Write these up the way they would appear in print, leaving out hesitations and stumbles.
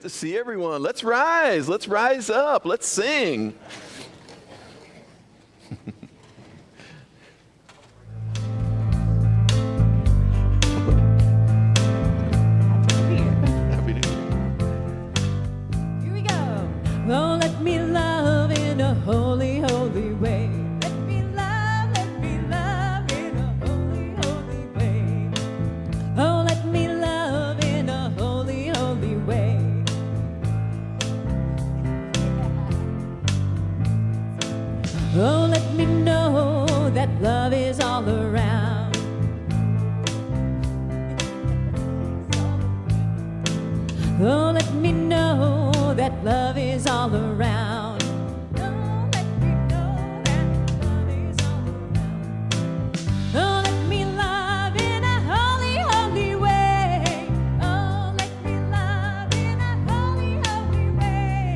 To see everyone. Let's rise up, let's sing. Happy New Year. Here we go. Oh, let me love in a holy, holy way. Let me love in a holy, holy way. Oh, let me love in a holy, holy way. Oh, let me know that love is all around. Oh, let me know that love is all around. Oh, let me know that love is all around. Oh, let me love in a holy, holy way. Oh, let me love in a holy, holy way.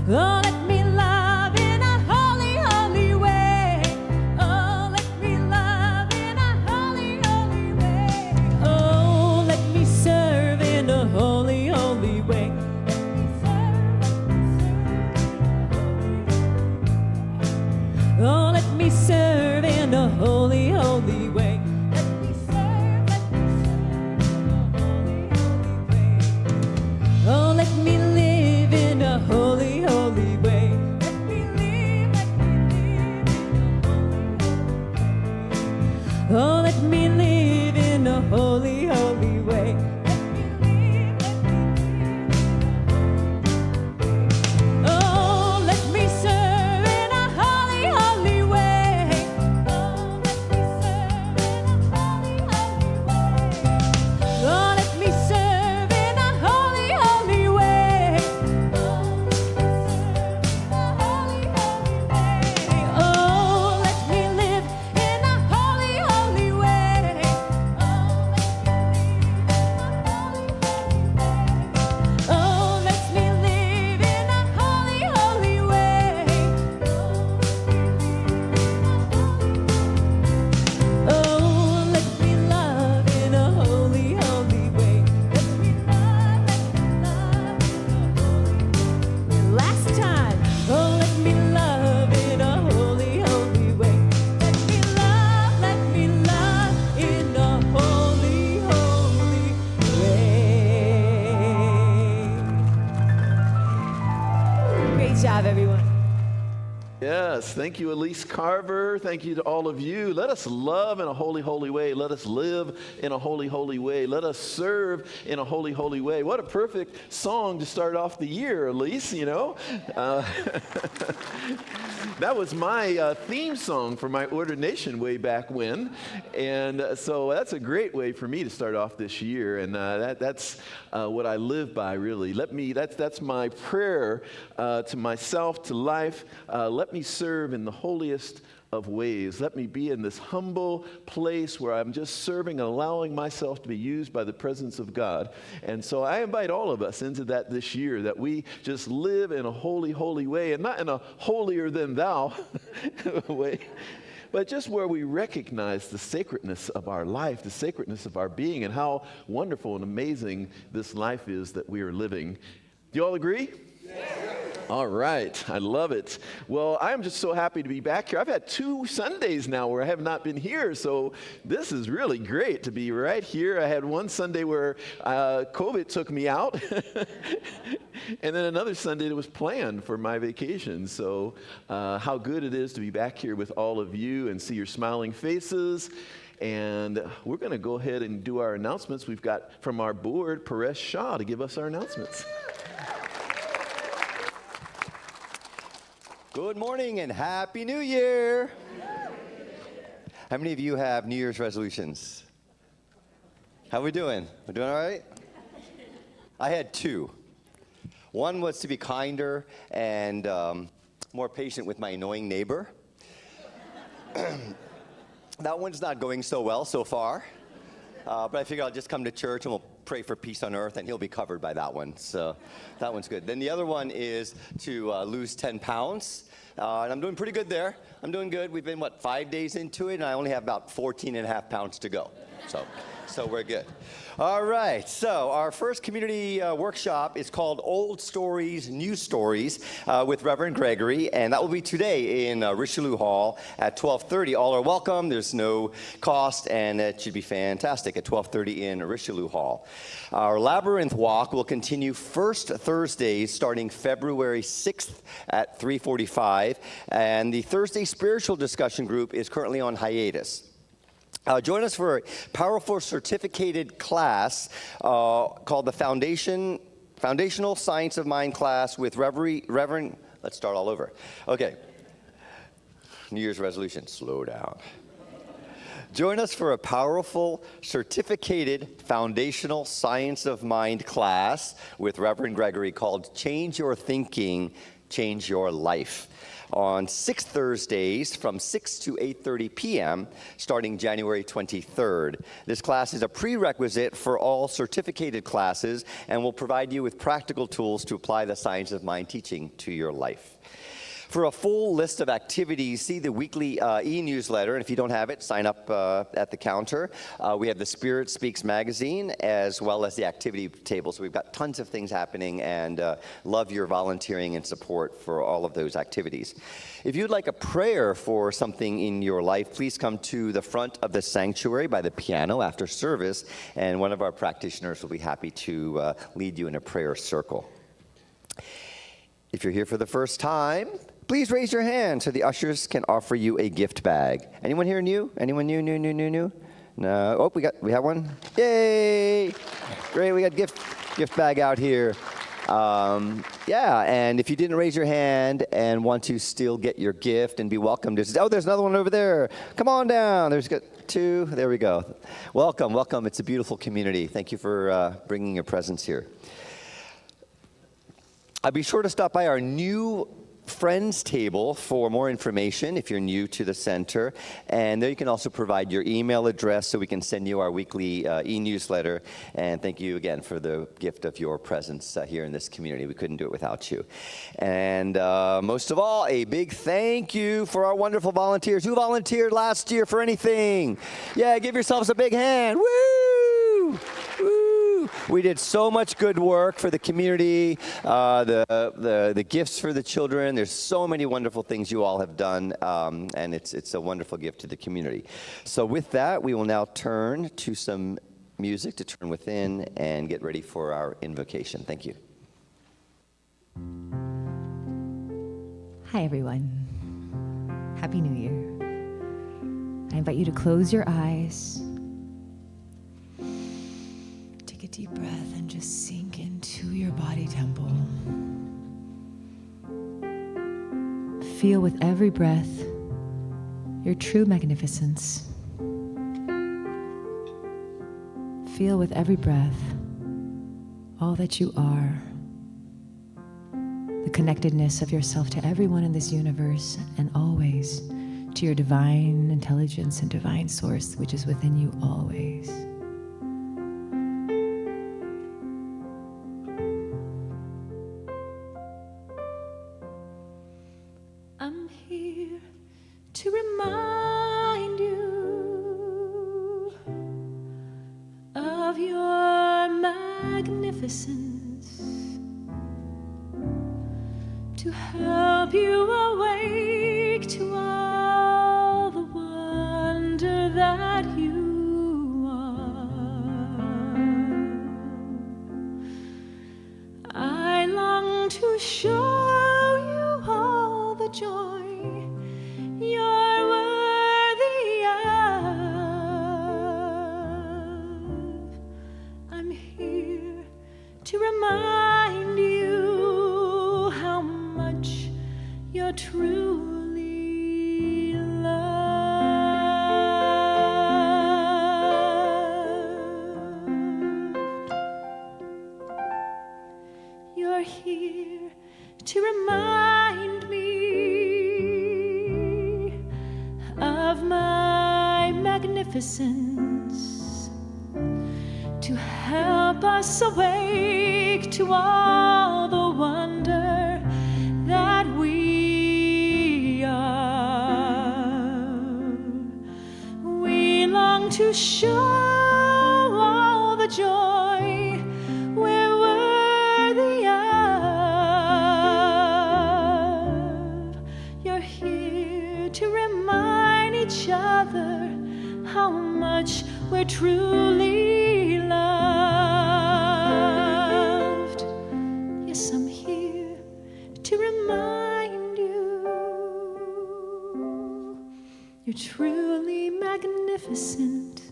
Oh, let me love in a holy, holy way. Oh, let me love in a holy, holy way. Oh, let me serve in a holy, holy way. Oh, let me serve in a holy, holy way. Let me serve in a holy, holy way. Oh, let me live in a holy, holy way. Let me live in a holy, holy way. Oh, let me live in a holy, holy way. Oh, let me serve in a holy, holy way. Oh, let me serve in a holy, holy way. Oh, let me serve in a holy, holy way. Oh, let me serve in a holy, holy way. Oh, let me live in a holy, holy way. Oh, let me live in a holy, holy way. Let me love in a holy, holy way. Last time. Oh, let me love in a holy, holy way. Let me love in a holy, holy way. Great job, everyone. Yes, thank you, Elise Carver. Thank you to all of you. Let us love in a holy, holy way. Let us live in a holy, holy way. Let us serve in a holy, holy way. What a perfect song to start off the year, Elise, you know. That was my theme song for my ordination way back when. And so that's a great way for me to start off this year. And that's what I live by, really. That's my prayer to myself, to life. Let me serve in the holiest of ways. Let me be in this humble place where I'm just serving and allowing myself to be used by the presence of God. And so I invite all of us into that this year, that we just live in a holy, holy way, and not in a holier than thou way, but just where we recognize the sacredness of our life, the sacredness of our being, and how wonderful and amazing this life is that we are living. Do you all agree? All right. I love it. Well, I'm just so happy to be back here. I've had 2 Sundays now where I have not been here, so this is really great to be right here. I had one Sunday where COVID took me out, and then another Sunday that was planned for my vacation. So how good it is to be back here with all of you and see your smiling faces. And we're going to go ahead and do our announcements. We've got from our board, Paresh Shah, to give us our announcements. Good morning and Happy New Year. How many of you have New Year's resolutions? How we doing? We doing all right? I had 2. One was to be kinder and more patient with my annoying neighbor. That one's not going so well so far. But I figure I'll just come to church and we'll pray for peace on earth, and he'll be covered by that one. So that one's good. Then the other one is to lose 10 pounds. And I'm doing pretty good there. I'm doing good. We've been, 5 days into it, and I only have about 14 and a half pounds to go. So So we're good. All right, so our first community workshop is called Old Stories, New Stories with Reverend Gregory, and that will be today in Richelieu Hall at 12:30. All are welcome. There's no cost, and it should be fantastic at 12:30 in Richelieu Hall. Our Labyrinth Walk will continue first Thursdays starting February 6th at 3:45, and the Thursday Spiritual Discussion Group is currently on hiatus. Join us for a powerful certificated class called the Foundational Science of Mind class with Reverend, let's start all over. Okay, New Year's resolution, slow down. Join us for a powerful certificated foundational science of mind class with Reverend Gregory called Change Your Thinking, Change Your Life, on 6 Thursdays from 6 to 8:30 p.m. starting January 23rd. This class is a prerequisite for all certificated classes and will provide you with practical tools to apply the science of mind teaching to your life. For a full list of activities, see the weekly e-newsletter, and if you don't have it, sign up at the counter. We have the Spirit Speaks magazine, as well as the activity table, so we've got tons of things happening, and love your volunteering and support for all of those activities. If you'd like a prayer for something in your life, please come to the front of the sanctuary by the piano after service, and one of our practitioners will be happy to lead you in a prayer circle. If you're here for the first time, please raise your hand so the ushers can offer you a gift bag. Anyone here new? Anyone new? No. Oh, we have one. Yay! Great, we got gift bag out here. Yeah, and if you didn't raise your hand and want to still get your gift and be welcomed, there's another one over there. Come on down. There's got two. There we go. Welcome. It's a beautiful community. Thank you for bringing your presence here. Be sure to stop by our new Friends table for more information if you're new to the center, and there you can also provide your email address so we can send you our weekly e-newsletter. And thank you again for the gift of your presence here in this community. We couldn't do it without you. And most of all, a big thank you for our wonderful volunteers. Who volunteered last year for anything? Yeah, give yourselves a big hand. Woo! Woo! We did so much good work for the community, the gifts for the children. There's so many wonderful things you all have done, and it's a wonderful gift to the community. So with that, we will now turn to some music to turn within and get ready for our invocation. Thank you. Hi, everyone. Happy New Year. I invite you to close your eyes. Take a deep breath and just sink into your body temple. Feel with every breath your true magnificence. Feel with every breath all that you are, the connectedness of yourself to everyone in this universe and always to your divine intelligence and divine source, which is within you always. I'm here to remind you of your magnificence, to help you awake to all the wonder that you are. I long to show you all the joy you're worthy of. I'm here to remind you how much you're truly loved. You're here to remind me of my magnificence, to help us awake to all the wonder that we are. We long to show we're truly loved. Yes, I'm here to remind you you're truly magnificent,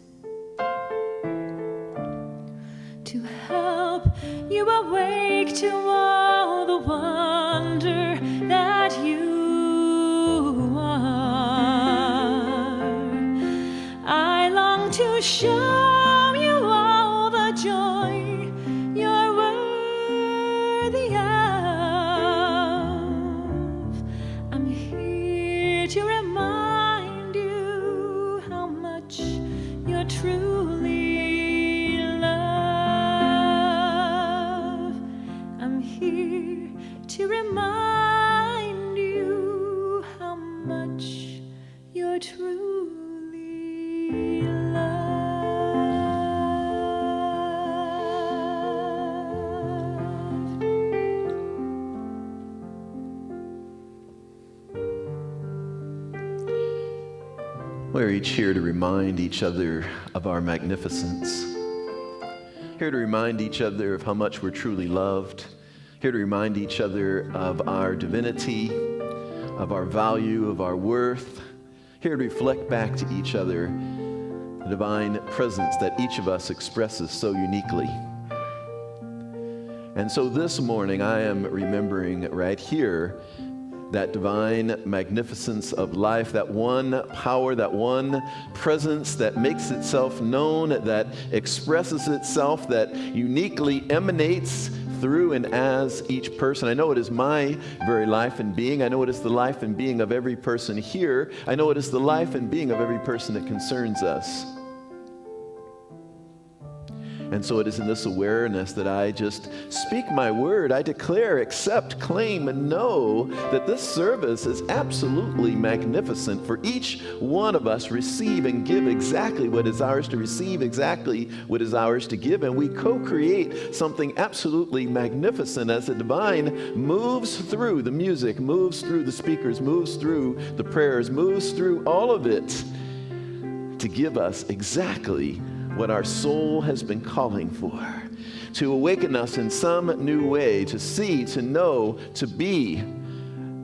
to help you awake to all the wonder that you are. I long to show you all the joy you're worthy of. I'm here to remind you how much you're truly loved. I'm here to remind you how much you're truly loved. We're each here to remind each other of our magnificence. Here to remind each other of how much we're truly loved. Here to remind each other of our divinity, of our value, of our worth. Here to reflect back to each other the divine presence that each of us expresses so uniquely. And so this morning I am remembering right here that divine magnificence of life, that one power, that one presence that makes itself known, that expresses itself, that uniquely emanates through and as each person. I know it is my very life and being. I know it is the life and being of every person here. I know it is the life and being of every person that concerns us. And so it is in this awareness that I just speak my word. I declare, accept, claim, and know that this service is absolutely magnificent. For each one of us receive and give exactly what is ours to receive, exactly what is ours to give. And we co-create something absolutely magnificent as the divine moves through the music, moves through the speakers, moves through the prayers, moves through all of it to give us exactly what our soul has been calling for, to awaken us in some new way, to see, to know, to be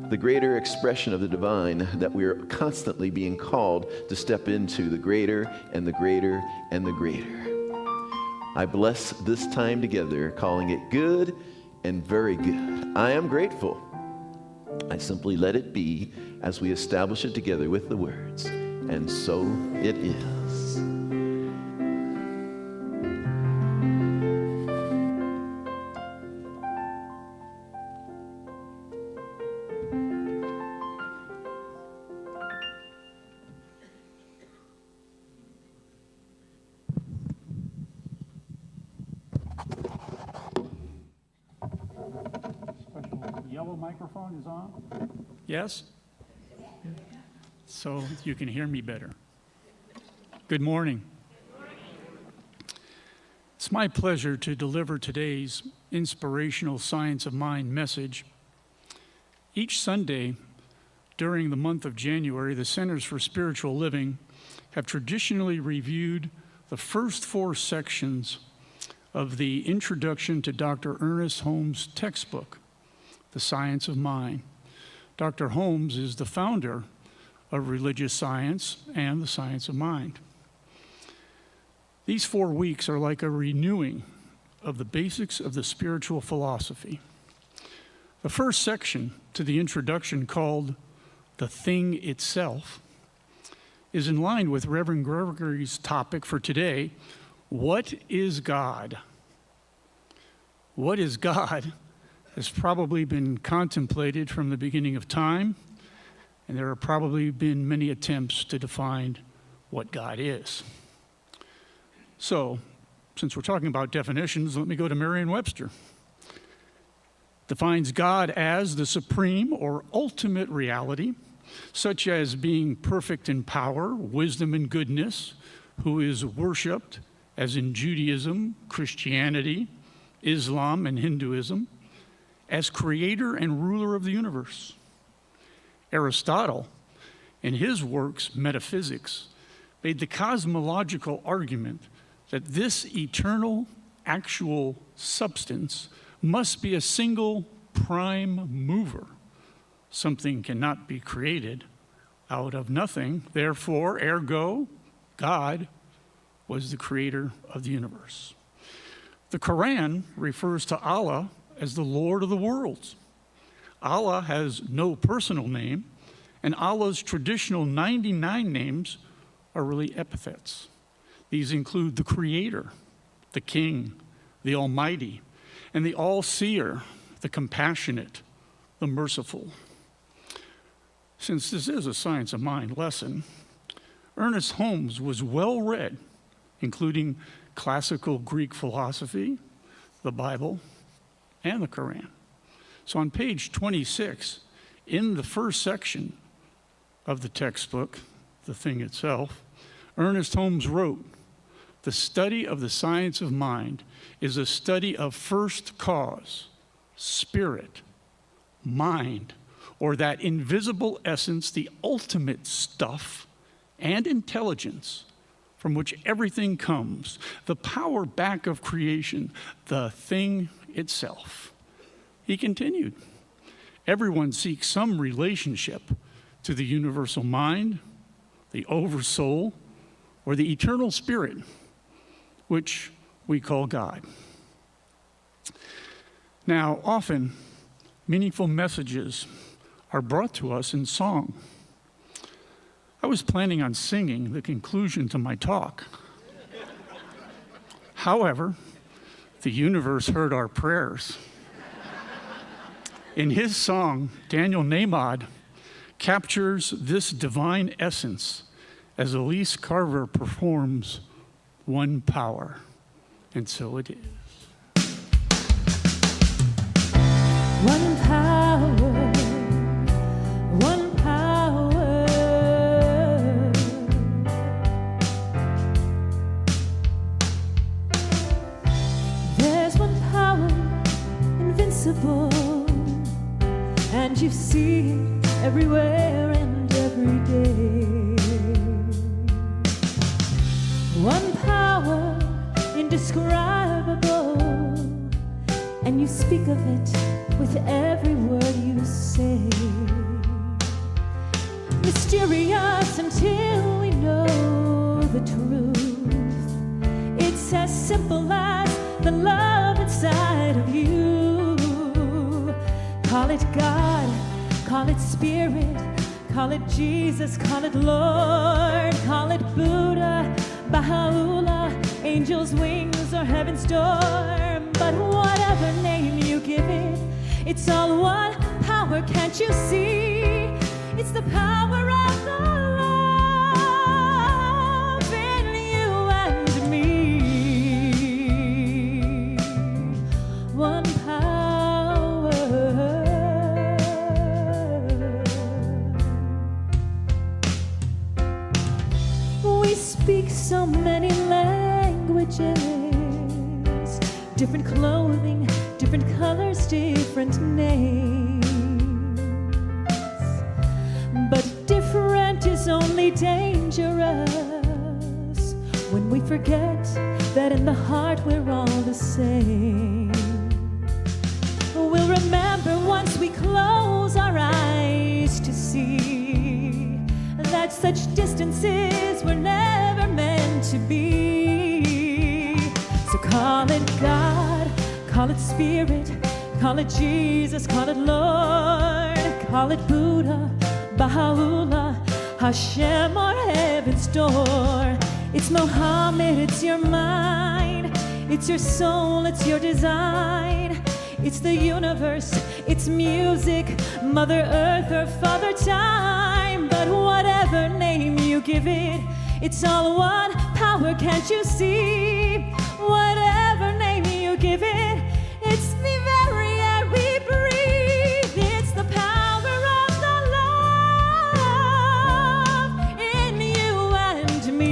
the greater expression of the divine that we're constantly being called to step into, the greater and the greater and the greater. I bless this time together, calling it good and very good. I am grateful. I simply let it be as we establish it together with the words, and so it is. Yellow microphone is on? Yes? So you can hear me better. Good morning. It's my pleasure to deliver today's inspirational Science of Mind message. Each Sunday during the month of January, the Centers for Spiritual Living have traditionally reviewed the first 4 sections of the Introduction to Dr. Ernest Holmes' textbook, The Science of Mind. Dr. Holmes is the founder of religious science and the science of mind. These 4 weeks are like a renewing of the basics of the spiritual philosophy. The first section to the introduction, called The Thing Itself, is in line with Reverend Gregory's topic for today: what is God? What is God has probably been contemplated from the beginning of time, and there have probably been many attempts to define what God is. So, since we're talking about definitions, let me go to Merriam-Webster. Defines God as the supreme or ultimate reality, such as being perfect in power, wisdom, and goodness, who is worshipped, as in Judaism, Christianity, Islam, and Hinduism, as creator and ruler of the universe. Aristotle, in his works, Metaphysics, made the cosmological argument that this eternal, actual substance must be a single prime mover. Something cannot be created out of nothing. Therefore, ergo, God was the creator of the universe. The Quran refers to Allah as the Lord of the worlds. Allah has no personal name, and Allah's traditional 99 names are really epithets. These include the Creator, the King, the Almighty, and the All-Seer, the Compassionate, the Merciful. Since this is a Science of Mind lesson, Ernest Holmes was well read, including classical Greek philosophy, the Bible, and the Quran. So on page 26, in the first section of the textbook, the thing itself, Ernest Holmes wrote, "The study of the science of mind is a study of first cause, spirit, mind, or that invisible essence, the ultimate stuff and intelligence from which everything comes, the power back of creation, the thing itself." He continued, "Everyone seeks some relationship to the universal mind, the oversoul, or the eternal spirit, which we call God." Now, often, meaningful messages are brought to us in song. I was planning on singing the conclusion to my talk. However, the universe heard our prayers. In his song, Daniel Namod captures this divine essence as Elise Carver performs One Power. And so it is. One power, one power. There's one power, invincible, and you see it everywhere and every day. One power, indescribable, and you speak of it with every word you say. Mysterious until we know the truth. It's as simple as the love inside of you. Call it God, call it Spirit, call it Jesus, call it Lord, call it Buddha, Baha'u'llah, angels' wings or heaven's door. But whatever name you give it, it's all one power, can't you see? It's the power of the love in you and me. One power. We speak so many languages, different clothing, different colors, different names. But different is only dangerous when we forget that in the heart we're all the same. We'll remember once we close our eyes to see that such distances were never meant to be. So call it God, call it Spirit, call it Jesus, call it Lord, call it Buddha, Baha'u'llah, Hashem, or heaven's door. It's Muhammad, it's your mind, it's your soul, it's your design. It's the universe, it's music, Mother Earth or Father Time. But whatever name you give it, it's all one power, can't you see? Whatever name you give it, it's the very air we breathe. It's the power of the love in you and me.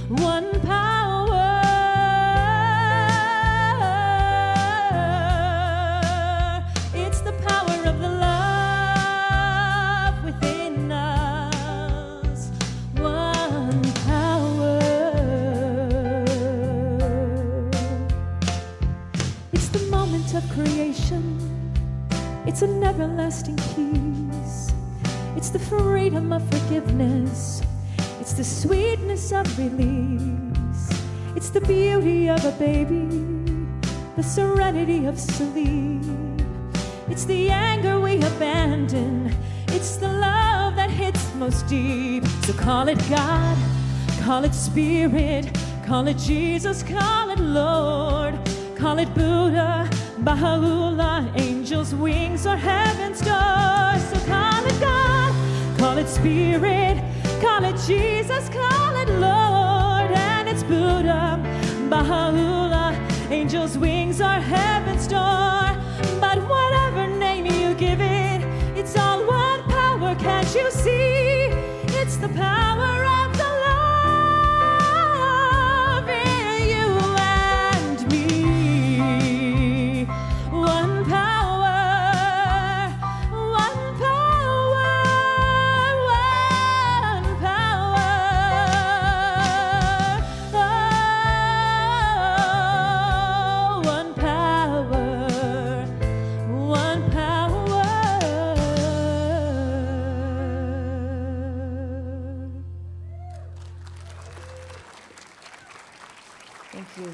One power. It's the power of the love within us. It's the moment of creation. It's an everlasting peace. It's the freedom of forgiveness. It's the sweetness of release. It's the beauty of a baby, the serenity of sleep. It's the anger we abandon. It's the love that hits most deep. So call it God, call it Spirit, call it Jesus, call it Lord, call it Buddha, Baha'u'llah, angels' wings or heaven's doors. So call it God, call it Spirit, call it Jesus, call it Lord, and it's Buddha, Baha'u'llah, angels' wings or heaven's door. But whatever name you give it, it's all one power, can't you see? It's the power of the love in you and me. One power, one power, one power. Oh, one power, one power. Thank you.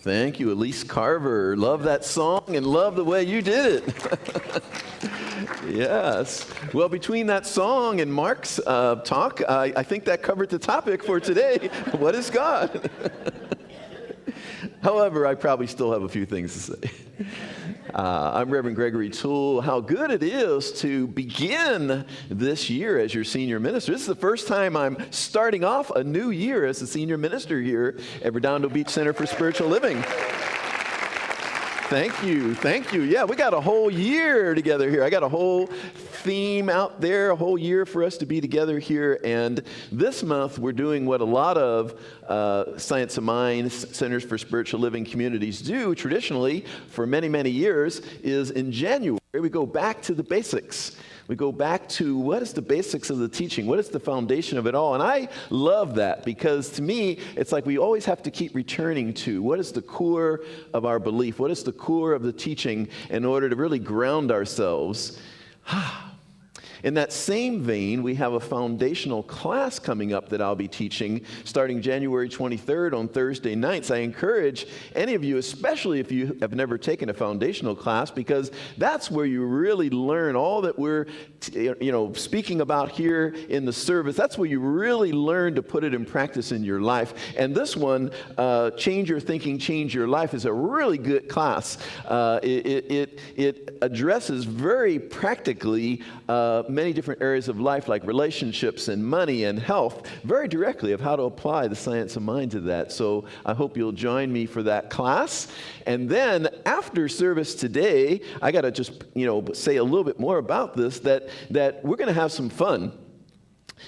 Thank you, Elise Carver. Love that song and love the way you did it. Yes. Well, between that song and Mark's talk, I think that covered the topic for today. What is God? However, I probably still have a few things to say. I'm Reverend Gregory Toole. How good it is to begin this year as your senior minister. This is the first time I'm starting off a new year as a senior minister here at Redondo Beach Center for Spiritual Living. Thank you. Thank you. Yeah, we got a whole year together here. I got a whole theme out there, a whole year for us to be together here. And this month, we're doing what a lot of Science of Mind Centers for Spiritual Living communities do traditionally for many, many years, is in January, we go back to the basics. We go back to what is the basics of the teaching? What is the foundation of it all? And I love that because to me, it's like we always have to keep returning to what is the core of our belief? What is the core of the teaching in order to really ground ourselves? In that same vein, we have a foundational class coming up that I'll be teaching starting January 23rd on Thursday nights. I encourage any of you, especially if you have never taken a foundational class, because that's where you really learn all that we're speaking about here in the service. That's where you really learn to put it in practice in your life. And this one, Change Your Thinking, Change Your Life, is a really good class. It addresses very practically many different areas of life like relationships and money and health very directly of how to apply the science of mind to that. So I hope you'll join me for that class. And then after service today, I got to just, say a little bit more about this, that we're going to have some fun.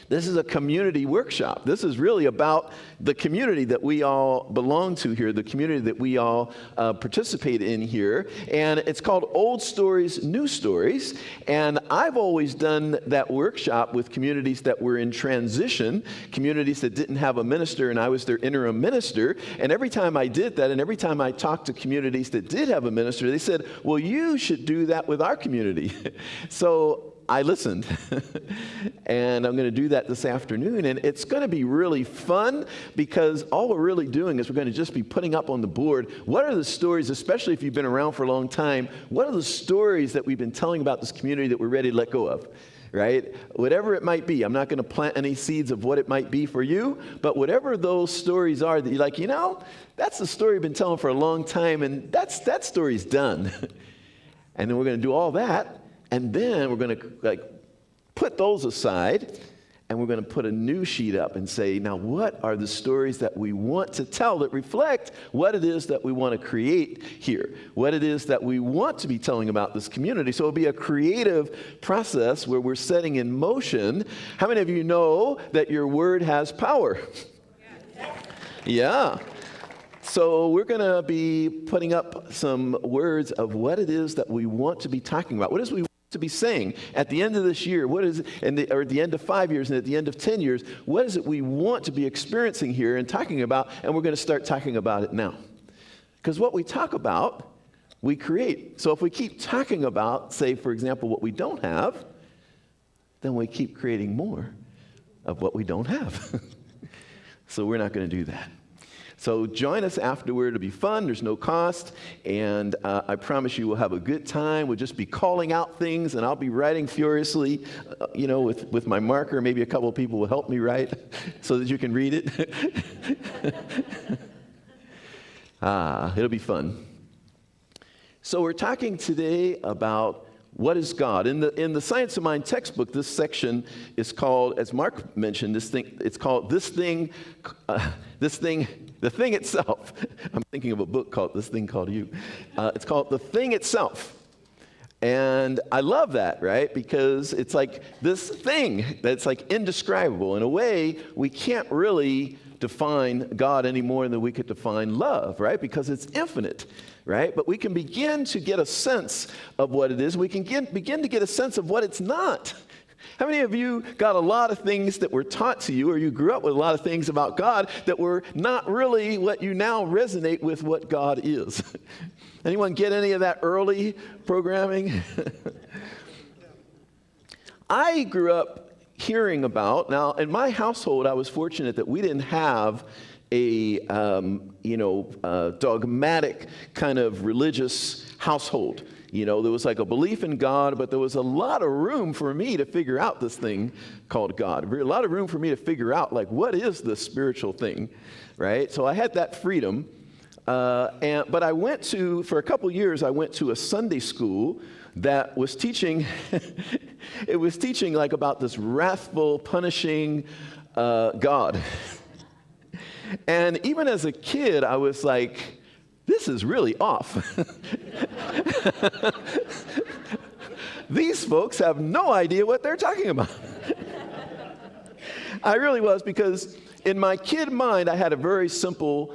This is a community workshop. This is really about the community that we all belong to here, the community that we all participate in here. And it's called Old Stories, New Stories. And I've always done that workshop with communities that were in transition, communities that didn't have a minister, and I was their interim minister. And every time I did that, and every time I talked to communities that did have a minister, they said, well, you should do that with our community. So I listened, and I'm going to do that this afternoon, and it's going to be really fun because all we're really doing is we're going to just be putting up on the board what are the stories, especially if you've been around for a long time, what are the stories that we've been telling about this community that we're ready to let go of, right? Whatever it might be. I'm not going to plant any seeds of what it might be for you, but whatever those stories are that you're like, that's the story we've been telling for a long time, and that story's done. And then we're going to do all that. And then we're going to put those aside, and we're going to put a new sheet up and say, now what are the stories that we want to tell that reflect what it is that we want to create here, what it is that we want to be telling about this community. So it'll be a creative process where we're setting in motion. How many of you know that your word has power? Yeah. So we're going to be putting up some words of what it is that we want to be talking about. What is we want to be saying at the end of this year? What is it, or at the end of 5 years and at the end of 10 years? What is it we want to be experiencing here and talking about? And we're going to start talking about it now. Because what we talk about, we create. So if we keep talking about, say, for example, what we don't have, then we keep creating more of what we don't have. So we're not going to do that. So join us afterward. It'll be fun. There's no cost. And I promise you we'll have a good time. We'll just be calling out things, and I'll be writing furiously, with my marker. Maybe a couple of people will help me write so that you can read it. It'll be fun. So we're talking today about what is God. In the Science of Mind textbook, this section is called, as Mark mentioned, it's called the thing itself. I'm thinking of a book called This Thing Called You. It's called The Thing Itself. And I love that, right? Because it's like this thing that's like indescribable. In a way, we can't really define God any more than we could define love, right? Because it's infinite, right? But we can begin to get a sense of what it is. We can begin to get a sense of what it's not. How many of you got a lot of things that were taught to you, or you grew up with a lot of things about God that were not really what you now resonate with what God is? Anyone get any of that early programming? I grew up hearing about, now in my household, I was fortunate that we didn't have a dogmatic kind of religious household. There was like a belief in God, but there was a lot of room for me to figure out this thing called God. A lot of room for me to figure out, like, what is this spiritual thing, right? So I had that freedom. But I went to, for a couple years, I went to a Sunday school that was teaching, it was teaching like about this wrathful, punishing God. And even as a kid, I was like, this is really off. These folks have no idea what they're talking about. I really was, because in my kid mind, I had a very simple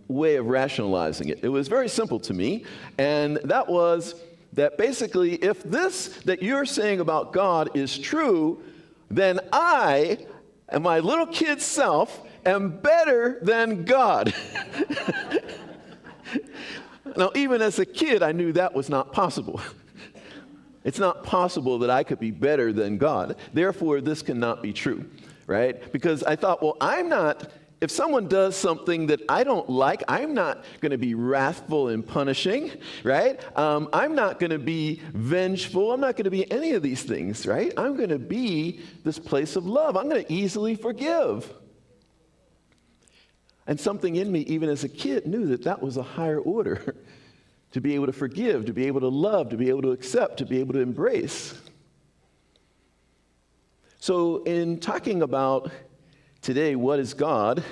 way of rationalizing it. It was very simple to me, and that was that basically, if this that you're saying about God is true, then I, and my little kid self, am better than God. Now, even as a kid, I knew that was not possible. It's not possible that I could be better than God. Therefore, this cannot be true, right? Because I thought, well, if someone does something that I don't like, I'm not going to be wrathful and punishing, right? I'm not going to be vengeful. I'm not going to be any of these things, right? I'm going to be this place of love. I'm going to easily forgive. And something in me, even as a kid, knew that that was a higher order. To be able to forgive, to be able to love, to be able to accept, to be able to embrace. So in talking about today, what is God,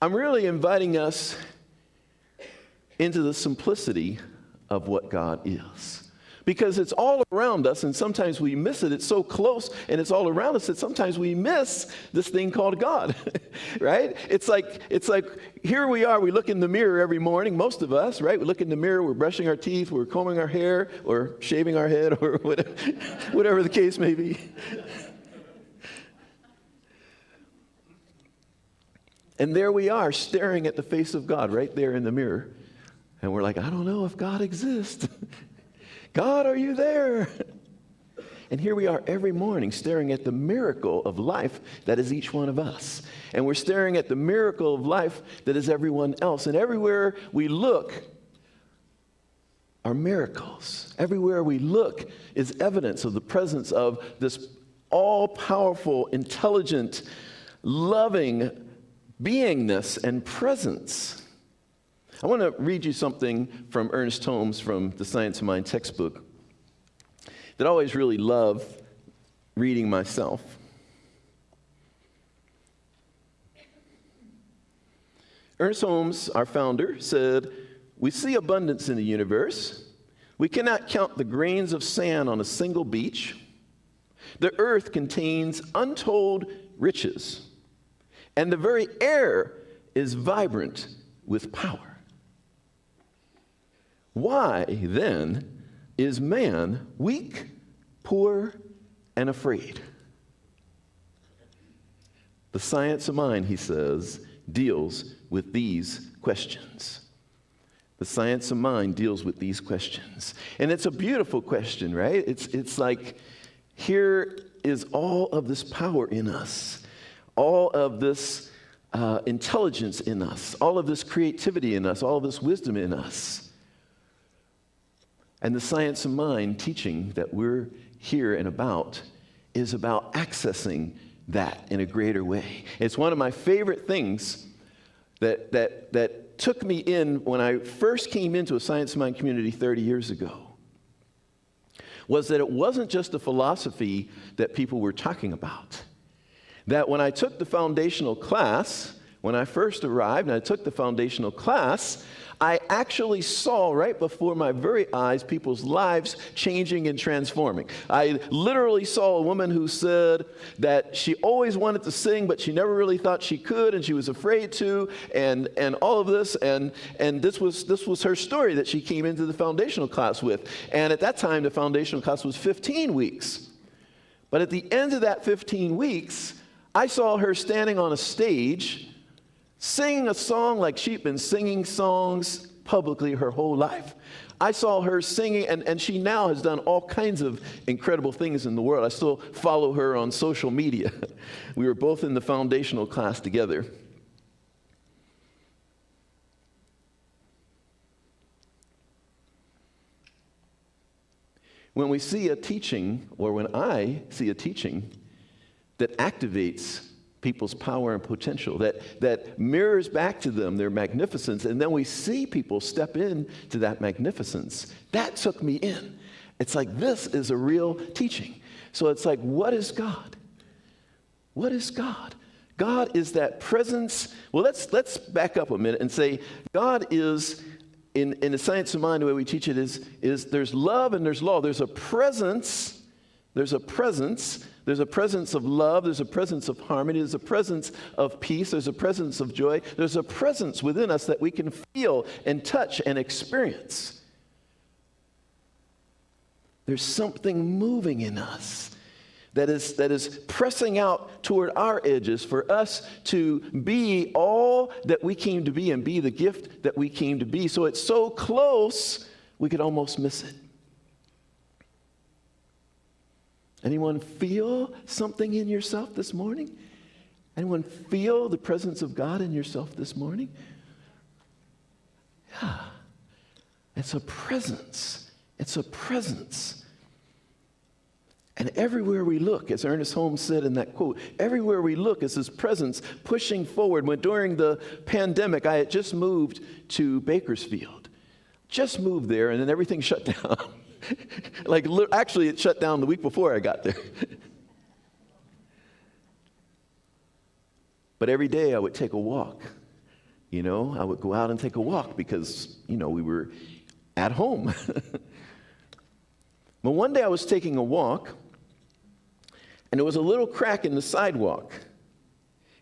I'm really inviting us into the simplicity of what God is. Because it's all around us, and sometimes we miss it. It's so close, and it's all around us that sometimes we miss this thing called God, right? It's like here we are. We look in the mirror every morning, most of us, right? We look in the mirror, we're brushing our teeth, we're combing our hair, or shaving our head, or whatever the case may be. And there we are, staring at the face of God right there in the mirror. And we're like, I don't know if God exists. God, are you there? And here we are every morning staring at the miracle of life that is each one of us. And we're staring at the miracle of life that is everyone else. And everywhere we look are miracles. Everywhere we look is evidence of the presence of this all-powerful, intelligent, loving beingness and presence. I want to read you something from Ernest Holmes from the Science of Mind textbook that I always really love reading myself. Ernest Holmes, our founder, said, "We see abundance in the universe. We cannot count the grains of sand on a single beach. The earth contains untold riches, and the very air is vibrant with power. Why, then, is man weak, poor, and afraid? The science of mind, he says, deals with these questions. The science of mind deals with these questions. And it's a beautiful question, right? It's like, here is all of this power in us, all of this intelligence in us, all of this creativity in us, all of this wisdom in us. And the science of mind teaching that we're here and about is about accessing that in a greater way. It's one of my favorite things that took me in when I first came into a science of mind community 30 years ago, was that it wasn't just a philosophy that people were talking about. That when I took the foundational class, when I first arrived and I took the foundational class, I actually saw right before my very eyes people's lives changing and transforming. I literally saw a woman who said that she always wanted to sing, but she never really thought she could, and she was afraid to, and all of this, and this was her story that she came into the foundational class with. And at that time, the foundational class was 15 weeks. But at the end of that 15 weeks, I saw her standing on a stage singing a song like she'd been singing songs publicly her whole life. I saw her singing, and she now has done all kinds of incredible things in the world. I still follow her on social media. We were both in the foundational class together. When we see a teaching, or when I see a teaching that activates people's power and potential, that mirrors back to them their magnificence, and then we see people step into that magnificence, that took me in. It's like, this is a real teaching. So it's like, what is God? What is God? God is that presence. Well, let's back up a minute and say, God is, in the science of mind, the way we teach it is there's love and there's law. There's a presence. There's a presence of love, there's a presence of harmony, there's a presence of peace, there's a presence of joy, there's a presence within us that we can feel and touch and experience. There's something moving in us that is pressing out toward our edges for us to be all that we came to be and be the gift that we came to be. So it's so close, we could almost miss it. Anyone feel something in yourself this morning? Anyone feel the presence of God in yourself this morning? Yeah. It's a presence. It's a presence. And everywhere we look, as Ernest Holmes said in that quote, everywhere we look is this presence pushing forward. When during the pandemic, I had just moved to Bakersfield. Just moved there, and then everything shut down. Actually, it shut down the week before I got there. But every day I would take a walk. I would go out and take a walk because, we were at home. But one day I was taking a walk, and there was a little crack in the sidewalk.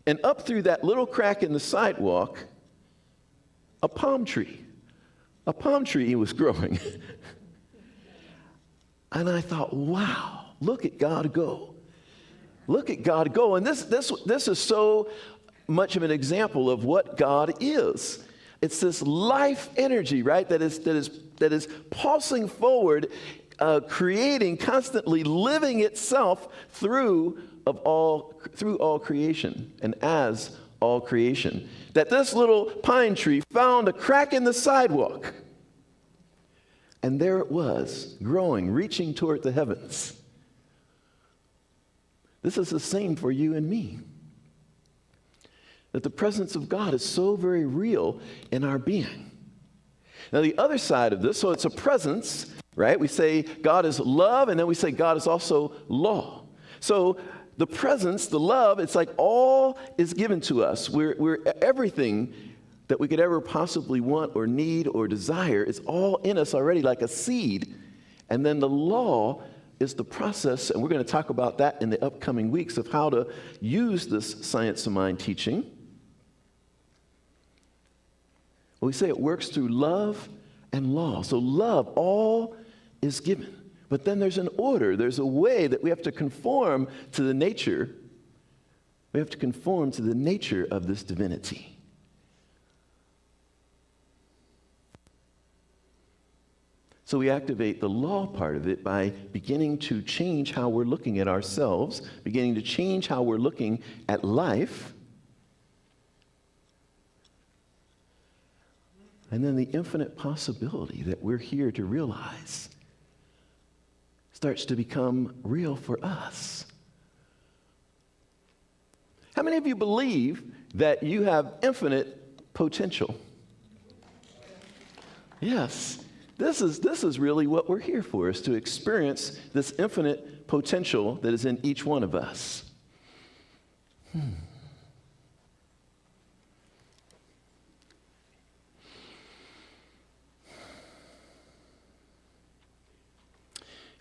And up through that little crack in the sidewalk, a palm tree was growing. And I thought, wow, look at God go. Look at God go. And this is so much of an example of what God is. It's this life energy, right, that is pulsing forward, creating, constantly living itself through all creation and as all creation. That this little pine tree found a crack in the sidewalk. And there it was, growing, reaching toward the heavens. This is the same for you and me. That the presence of God is so very real in our being. Now, the other side of this, so it's a presence, right? We say God is love, and then we say God is also law. So the presence, the love, it's like all is given to us. We're everything that we could ever possibly want or need or desire is all in us already, like a seed. And then the law is the process, and we're going to talk about that in the upcoming weeks, of how to use this science of mind teaching. Well, we say it works through love and law. So love, all is given. But then there's an order, there's a way that we have to conform to the nature. We have to conform to the nature of this divinity. So we activate the law part of it by beginning to change how we're looking at ourselves, beginning to change how we're looking at life. And then the infinite possibility that we're here to realize starts to become real for us. How many of you believe that you have infinite potential? Yes. This is really what we're here for, is to experience this infinite potential that is in each one of us.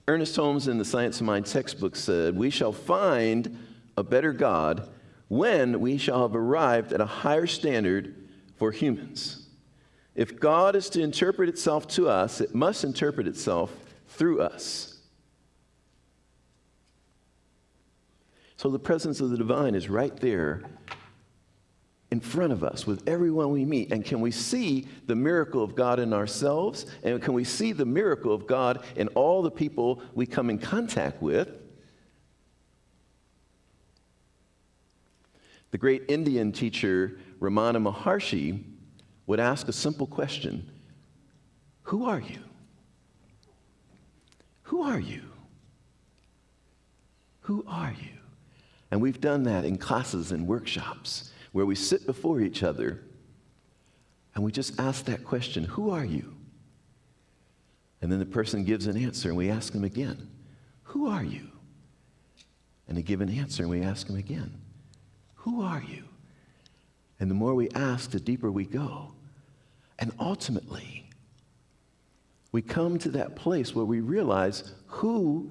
Ernest Holmes in the Science of Mind textbook said, "We shall find a better God when we shall have arrived at a higher standard for humans. If God is to interpret itself to us, it must interpret itself through us." So the presence of the divine is right there in front of us with everyone we meet. And can we see the miracle of God in ourselves? And can we see the miracle of God in all the people we come in contact with? The great Indian teacher Ramana Maharshi would ask a simple question: who are you? Who are you? Who are you? And we've done that in classes and workshops where we sit before each other and we just ask that question, who are you? And then the person gives an answer and we ask them again, who are you? And they give an answer and we ask them again, who are you? And the more we ask, the deeper we go. And ultimately, we come to that place where we realize who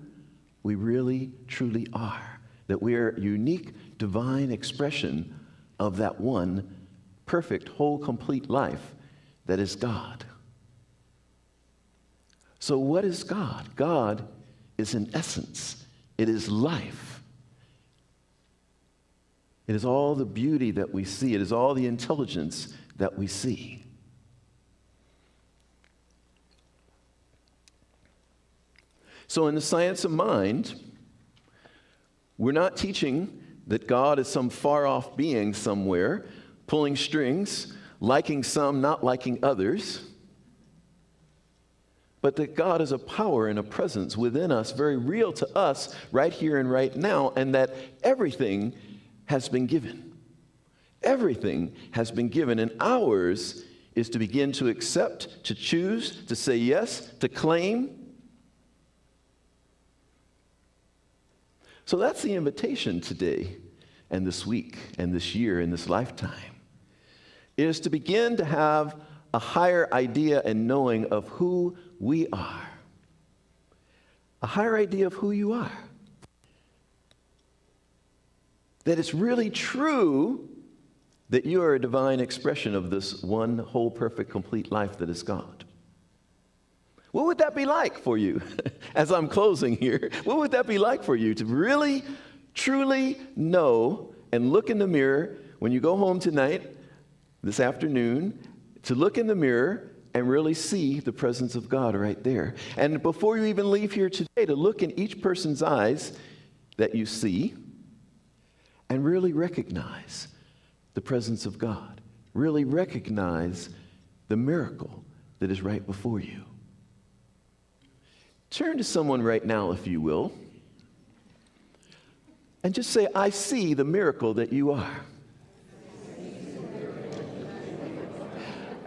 we really, truly are. That we are a unique, divine expression of that one perfect, whole, complete life that is God. So what is God? God is in essence. It is life. It is all the beauty that we see. It is all the intelligence that we see. So in the science of mind, we're not teaching that God is some far-off being somewhere, pulling strings, liking some, not liking others, but that God is a power and a presence within us, very real to us right here and right now, and that everything has been given. Everything has been given, and ours is to begin to accept, to choose, to say yes, to claim. So that's the invitation today and this week and this year and this lifetime, is to begin to have a higher idea and knowing of who we are. A higher idea of who you are. That it's really true that you are a divine expression of this one whole, perfect, complete life that is God. What would that be like for you? As I'm closing here, what would that be like for you to really, truly know and look in the mirror when you go home tonight, this afternoon, to look in the mirror and really see the presence of God right there? And before you even leave here today, to look in each person's eyes that you see and really recognize the presence of God. Really recognize the miracle that is right before you. Turn to someone right now, if you will, and just say, I see the miracle that you are.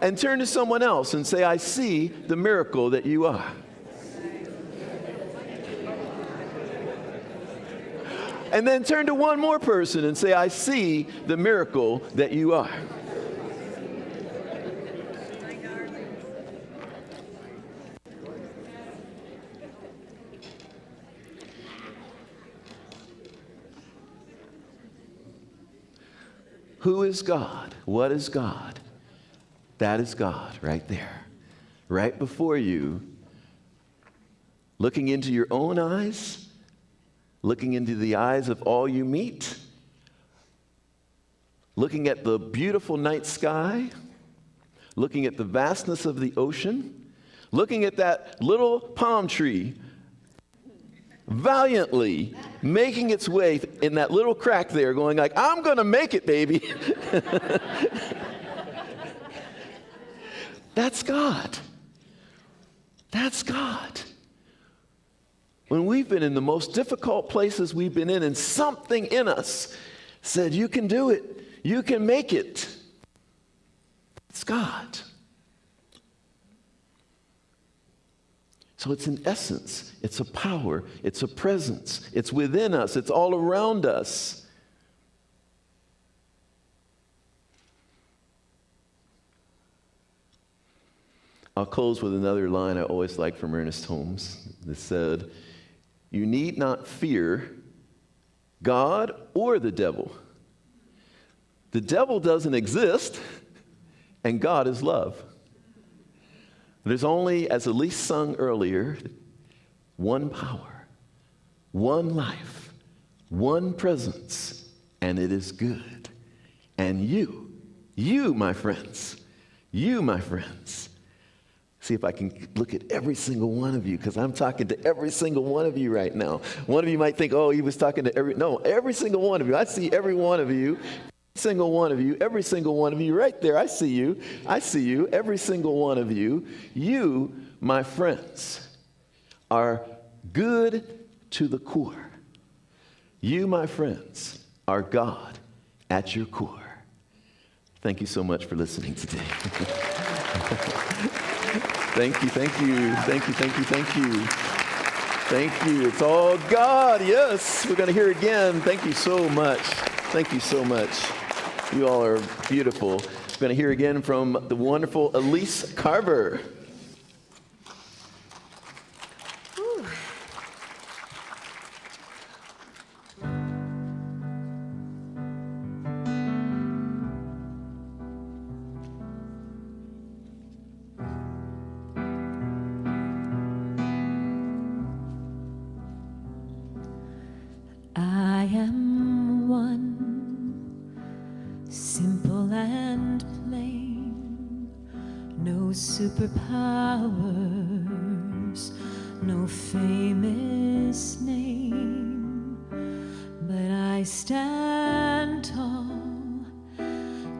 And turn to someone else and say, I see the miracle that you are. And then turn to one more person and say, I see the miracle that you are. Who is God? What is God? That is God right there, right before you, looking into your own eyes, looking into the eyes of all you meet, looking at the beautiful night sky, looking at the vastness of the ocean, looking at that little palm tree valiantly making its way in that little crack there, going like, I'm going to make it, baby. That's God. That's God. When we've been in the most difficult places we've been in, and something in us said, you can do it. You can make it. It's God. So it's an essence, it's a power, it's a presence, it's within us, it's all around us. I'll close with another line I always like from Ernest Holmes that said, you need not fear God or the devil. The devil doesn't exist, and God is love. There's only, as Elise sung earlier, one power, one life, one presence, and it is good. And you, my friends, see if I can look at every single one of you, because I'm talking to every single one of you right now. One of you might think, oh, he was talking to every single one of you. I see every one of you. Single one of you, every single one of you, right there, I see you, every single one of you. You, my friends, are good to the core. You, my friends, are God at your core. Thank you so much for listening today. Thank you. Thank you. It's all God. Yes, we're going to hear it again. Thank you so much. You all are beautiful. We're going to hear again from the wonderful Elise Carver. I am one, simple and plain, no superpowers, no famous name, but I stand tall,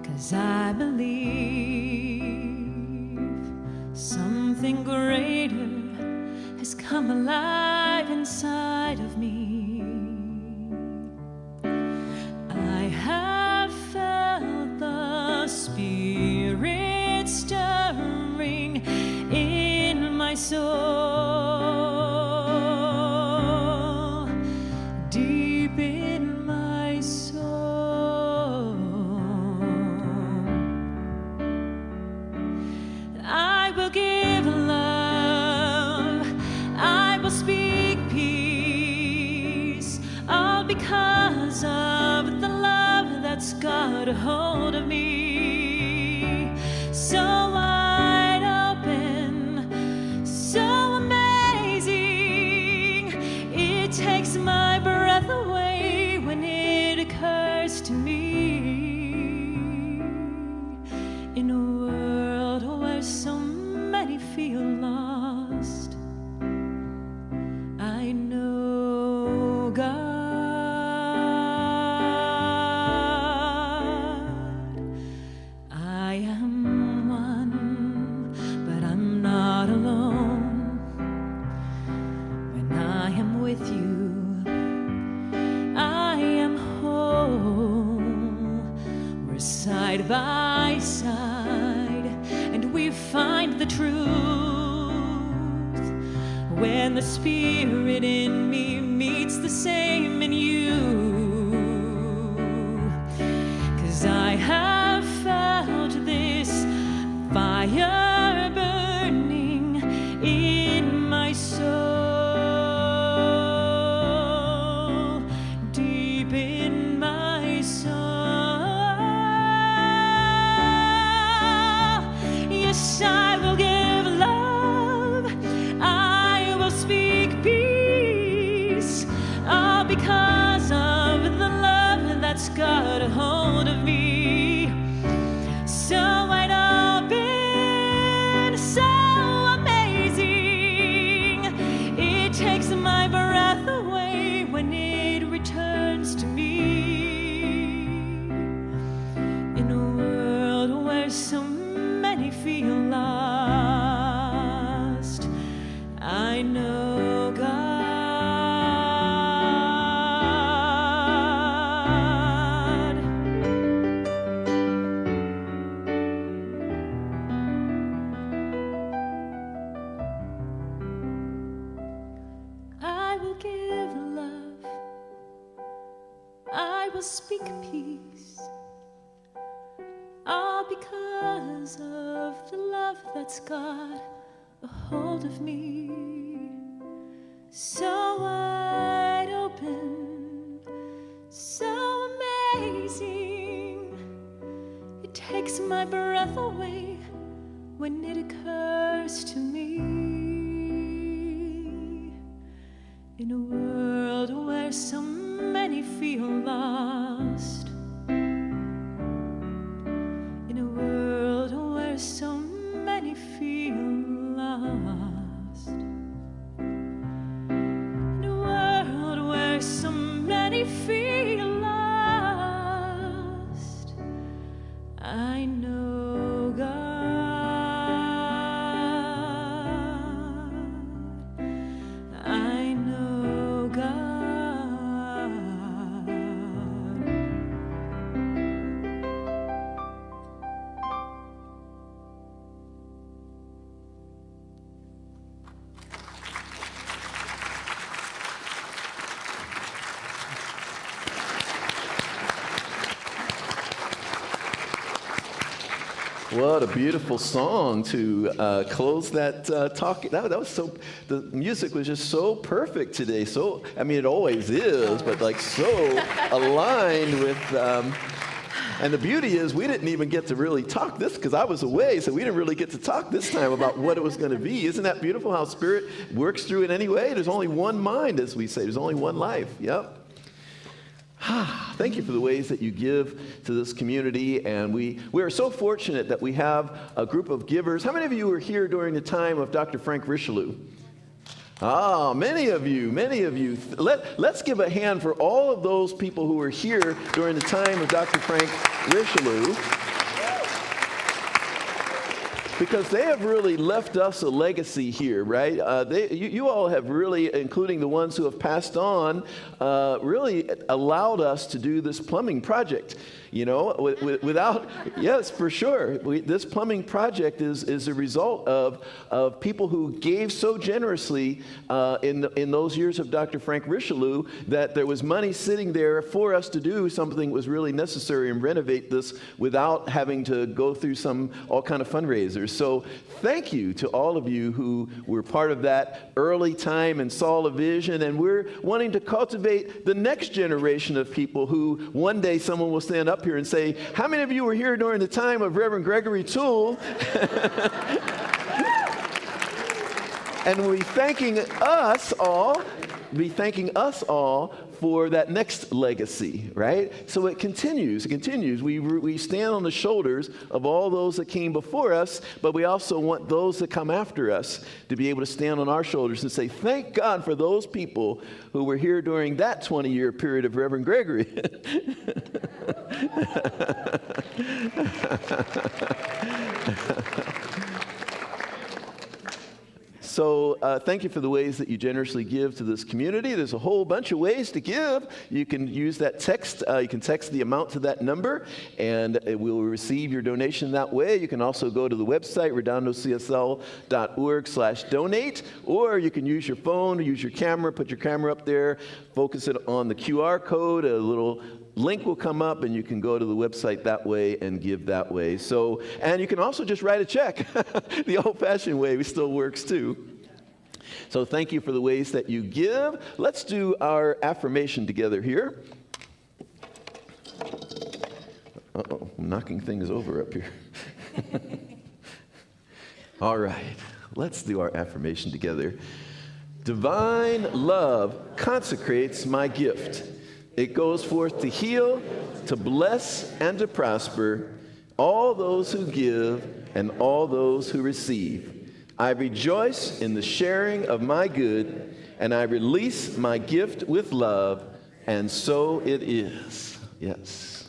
'cause I believe something greater has come alive inside of me. I have felt the Spirit stirring in my soul, deep in my soul. I will give love, I will speak peace, all because of the love that's got a hold of me. So wide open, so amazing, it takes my breath away when it occurs to me. In a world where so many feel lost, I know God. I am one, but I'm not alone. When I am with you, I am whole. We're side by side, and we find the truth. When the Spirit in me meets the same in you, 'cause I have felt this fire burning in my soul, deep in my soul. Yes, I will give love, I will speak because of the love that's got a hold of me. So wide open, so amazing. It takes my breath away when it returns to me. In a world where so many feel lost, I know God. I will give love, I will speak peace, all because of the love that's got a hold of me. So wide open, so amazing. It takes my breath away when it occurs to me. In a world where so many feel lost, in a world where so many feel lost, in a world where so many feel lost, I know God. I know God. What a beautiful song to close that talk. That was so, the music was just so perfect today. So, I mean, it always is, but like so aligned with, and the beauty is we didn't even get to really talk this because I was away, so we didn't really get to talk this time about what it was going to be. Isn't that beautiful how Spirit works through it anyway? There's only one mind, as we say. There's only one life. Yep. Thank you for the ways that you give to this community, and we are so fortunate that we have a group of givers. How many of you were here during the time of Dr. Frank Richelieu? Many of you, many of you. Let's give a hand for all of those people who were here during the time of Dr. Frank Richelieu, because they have really left us a legacy here, right? You all have really, including the ones who have passed on, really allowed us to do this plumbing project. You know, without, yes, for sure. This plumbing project is a result of people who gave so generously in those years of Dr. Frank Richelieu that there was money sitting there for us to do something that was really necessary and renovate this without having to go through all kind of fundraisers. So thank you to all of you who were part of that early time and saw a vision, and we're wanting to cultivate the next generation of people who one day someone will stand up here and say, how many of you were here during the time of Reverend Gregory Toole? And we'll be thanking us all for that next legacy, right? So it continues. We stand on the shoulders of all those that came before us, but we also want those that come after us to be able to stand on our shoulders and say, thank God for those people who were here during that 20-year period of Reverend Gregory. So thank you for the ways that you generously give to this community. There's a whole bunch of ways to give. You can use that text. You can text the amount to that number, and we'll receive your donation that way. You can also go to the website, redondocsl.org/donate, or you can use your phone, use your camera, put your camera up there, focus it on the QR code, a little link will come up, and you can go to the website that way and give that way. So, and you can also just write a check. The old-fashioned way still works too. So thank you for the ways that you give. Let's do our affirmation together here. Uh-oh, I'm knocking things over up here. All right, let's do our affirmation together. Divine love consecrates my gift. It goes forth to heal, to bless, and to prosper all those who give and all those who receive. I rejoice in the sharing of my good, and I release my gift with love, and so it is. Yes.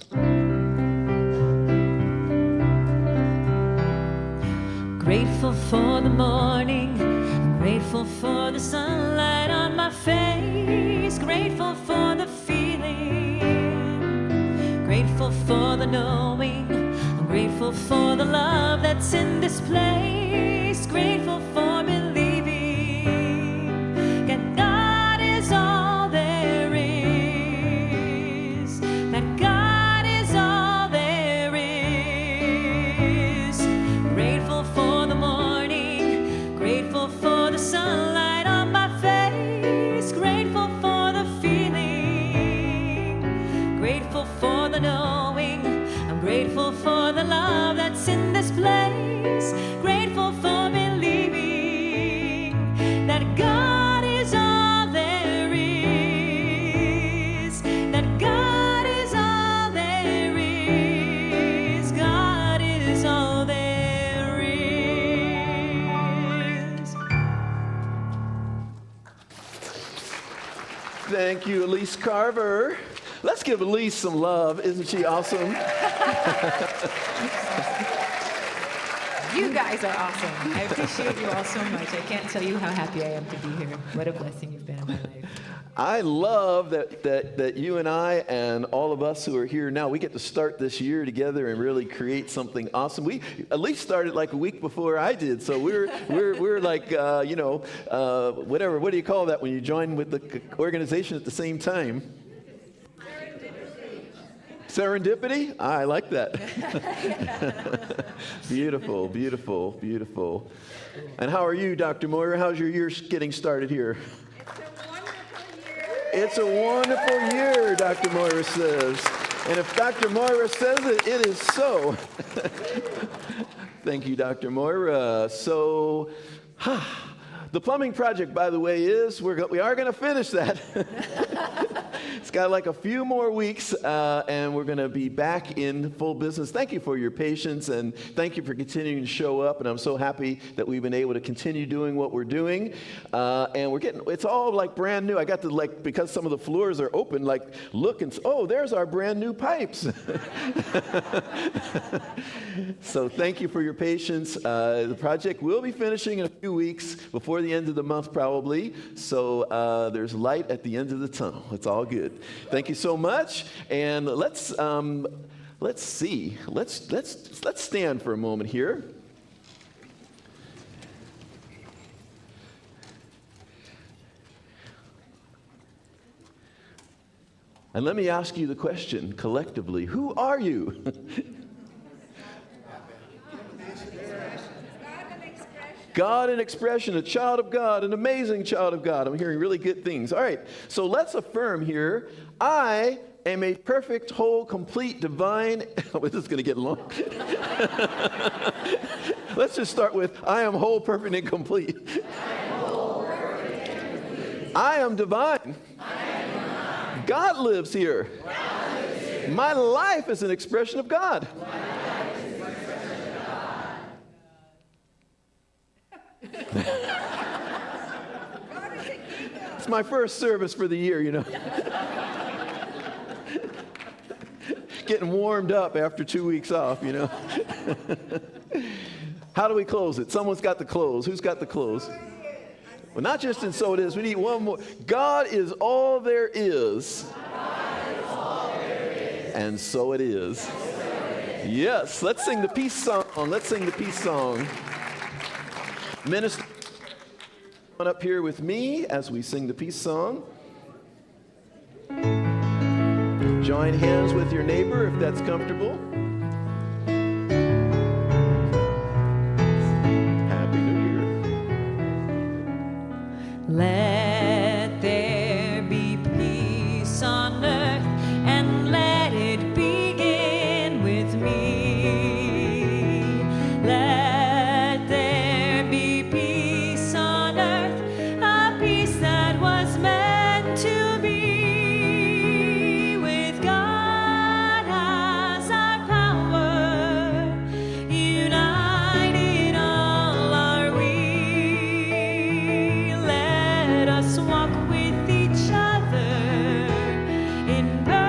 Grateful for the morning, grateful for the sunlight on my face, grateful for the feeling, grateful for the knowing, I'm grateful for the love that's in this place, grateful for believing that God is all there is, that God is all there is. Grateful for the morning, grateful for the sunlight on my face, grateful for the feeling, grateful for the knowing, I'm grateful for the love that's in this place, grateful for believing that God is all there is, that God is all there is, God is all there is. Thank you, Elise Carver. Let's give Elise some love. Isn't she awesome? You guys are awesome. I appreciate you all so much. I can't tell you how happy I am to be here. What a blessing you've been in my life. I love that you and I and all of us who are here now, we get to start this year together and really create something awesome. We at least started like a week before I did, so we're like whatever. What do you call that when you join with the organization at the same time? Serendipity? I like that. Beautiful, beautiful, beautiful. And how are you, Dr. Moyer? How's your year getting started here? It's a wonderful year, Dr. Moira says. And if Dr. Moira says it, it is so. Thank you, Dr. Moira. So, the plumbing project, by the way, is we are going to finish that. It's got like a few more weeks, and we're going to be back in full business. Thank you for your patience, and thank you for continuing to show up. And I'm so happy that we've been able to continue doing what we're doing. And it's all like brand new. I got to because some of the floors are open, look and oh, there's our brand new pipes. So thank you for your patience. The project will be finishing in a few weeks, before the end of the month probably. So there's light at the end of the tunnel. It's all good. Thank you so much. And let's see. Let's stand for a moment here. And let me ask you the question collectively. Who are you? God in expression, a child of God, an amazing child of God. I'm hearing really good things. All right, so let's affirm here, I am a perfect, whole, complete, divine. Oh, this is going to get long. Let's just start with, I am whole, perfect, and complete. I am divine. God lives here. My life is an expression of God. It's my first service for the year, you know. Getting warmed up after 2 weeks off, you know. How do we close it? Someone's got the close. Who's got the close? Well, not just in so it is. We need one more. God is all there is. And so it is. Yes, let's sing the peace song. Let's sing the peace song. Minister, come on up here with me as we sing the peace song. Join hands with your neighbor if that's comfortable. Happy New Year. Let there be peace on earth, and let it begin with me. Let there be peace on earth, a peace know